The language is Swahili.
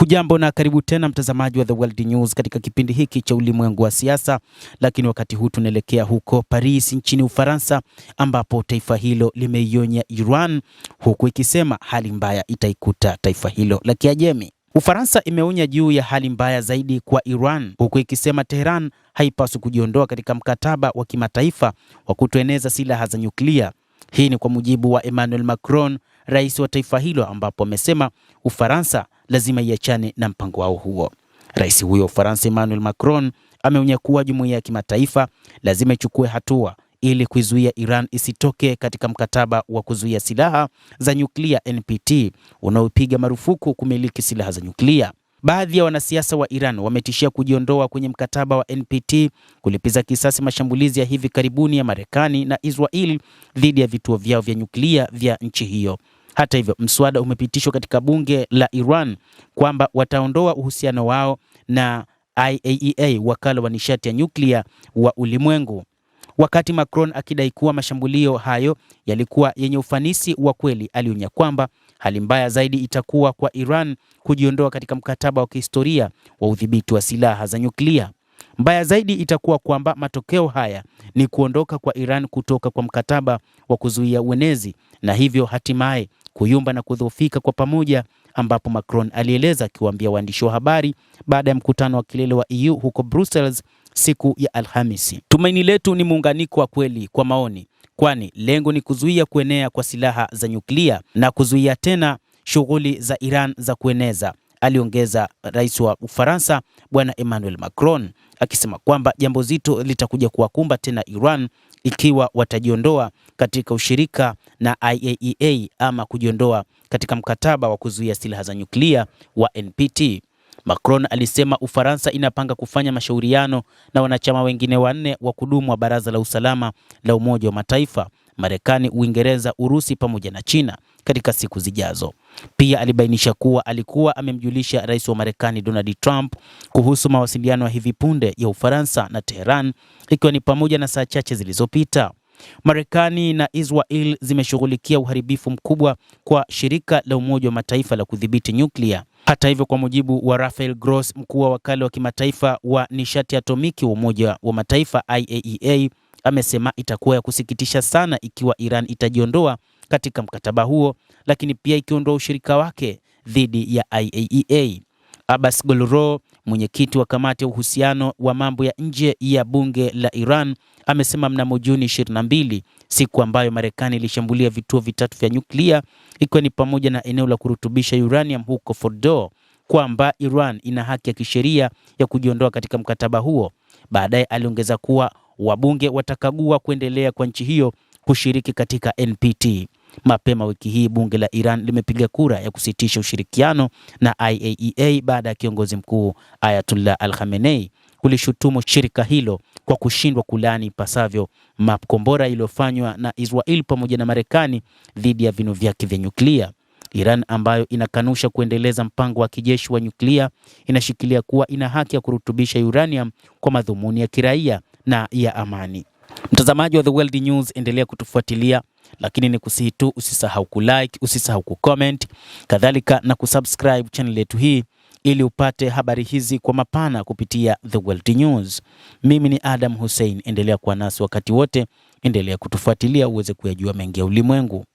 Hujambo na karibu tena mtazamaji wa The World News katika kipindi hiki cha ulimwengu wa siasa, lakini wakati huu tunaelekea huko Paris nchini Ufaransa, ambapo taifa hilo limeionya Iran huku ikisema hali mbaya itaikuta taifa hilo la Kiajemi. Ufaransa imeonya juu ya hali mbaya zaidi kwa Iran huku ikisema Tehran haipaswi kujiondoa katika mkataba wa kimataifa wa kutoeneza silaha za nyuklia. Hii ni kwa mujibu wa Emmanuel Macron, rais wa taifa hilo, ambapo amesema Ufaransa lazima iachane na mpango wao huo. Rais huyo wa Ufaransa Emmanuel Macron ameonya kuwa jumuiya ya kimataifa lazima ichukue hatua ili kuizuia Iran isitoke katika mkataba wa kuzuia silaha za nyuklia NPT unaopiga marufuku kumiliki silaha za nyuklia. Baadhi ya wanasiasa wa Iran wametishia kujiondoa kwenye mkataba wa NPT kulipiza kisasi mashambulizi ya hivi karibuni ya Marekani na Israel dhidi ya vituo vyao vya nyuklia vya nchi hiyo. Hata hivyo, mswada umepitishwa katika bunge la Iran kwamba wataondoa uhusiano wao na IAEA, wakala wa nishati ya nyuklia wa ulimwengu. Wakati Macron akidai kuwa mashambulio hayo yalikuwa yenye ufanisi wa kweli, alionya kwamba hali mbaya zaidi itakuwa kwa Iran kujiondoa katika mkataba wa kihistoria wa udhibiti wa silaha za nyuklia. Mbaya zaidi itakuwa kwamba matokeo haya ni kuondoka kwa Iran kutoka kwa mkataba wa kuzuia uenezi na hivyo hatimaye kuyumba na kudhoofika kwa pamoja, ambapo Macron alieleza akiwaambia waandishi wa habari baada ya mkutano wa kilele wa EU huko Brussels siku ya Alhamisi. Tumaini letu ni muunganiko wa kweli kwa maoni, kwani lengo ni kuzuia kuenea kwa silaha za nyuklia na kuzuia tena shughuli za Iran za kueneza, aliongeza rais wa Ufaransa bwana Emmanuel Macron, akisema kwamba jambo zito litakuja kuwakumba tena Iran ikiwa watajiondoa katika ushirika na IAEA ama kujiondoa katika mkataba wa kuzuia silaha za nyuklia wa NPT. Macron alisema Ufaransa inapanga kufanya mashauriano na wanachama wengine wanne wa kudumu wa Baraza la Usalama la Umoja wa Mataifa, Marekani, Uingereza, Urusi pamoja na China katika siku zijazo. Pia alibainisha kuwa alikuwa amemjulisha rais wa Marekani Donald Trump kuhusu mawasiliano ya hivi punde ya Ufaransa na Tehran, ikiwa ni pamoja na saa chache zilizopita. Marekani na Israel zimeshughulikia uharibifu mkubwa kwa shirika la Umoja wa Mataifa la kudhibiti nyuklia. Hata hivyo, kwa mujibu wa Rafael Gross, mkuu wa wakala wa kimataifa wa nishati atomiki wa Umoja wa Mataifa IAEA, amesema itakuwa ya kusikitisha sana ikiwa Iran itajiondoa katika mkataba huo, lakini pia ikiondoa ushirika wake dhidi ya IAEA. Abbas Golro, mwenyekiti wa kamati ya uhusiano wa mambo ya nje ya bunge la Iran, amesema mnamo Juni 22, siku ambayo Marekani ilishambulia vituo vitatu vya nyuklia ikiwa ni pamoja na eneo la kurutubisha uranium huko Fordo, kwamba Iran ina haki ya kisheria ya kujiondoa katika mkataba huo. Baadaye aliongeza kuwa wabunge watakagua kuendelea kwa nchi hiyo kushiriki katika NPT. Mapema wiki hii bunge la Iran limepiga kura ya kusitisha ushirikiano na IAEA baada ya kiongozi mkuu Ayatollah Al-Khamenei kulishutumu shirika hilo kwa kushindwa kulani ipasavyo makombora iliyofanywa na Israel pamoja na Marekani dhidi ya vinu vyake vya nyuklia. Iran, ambayo inakanusha kuendeleza mpango wa kijeshi wa nyuklia, inashikilia kuwa ina haki ya kurutubisha uranium kwa madhumuni ya kiraia na ya amani. Mtazamaji wa The World News, endelea kutufuatilia, lakini ni kusihi tu usisahau kulike, usisahau kucomment, kadhalika na kusubscribe channel yetu hii ili upate habari hizi kwa mapana kupitia The World News. Mimi ni Adam Hussein, endelea kuwa nasi wakati wote, endelea kutufuatilia uweze kuyajua mengi ya ulimwengu.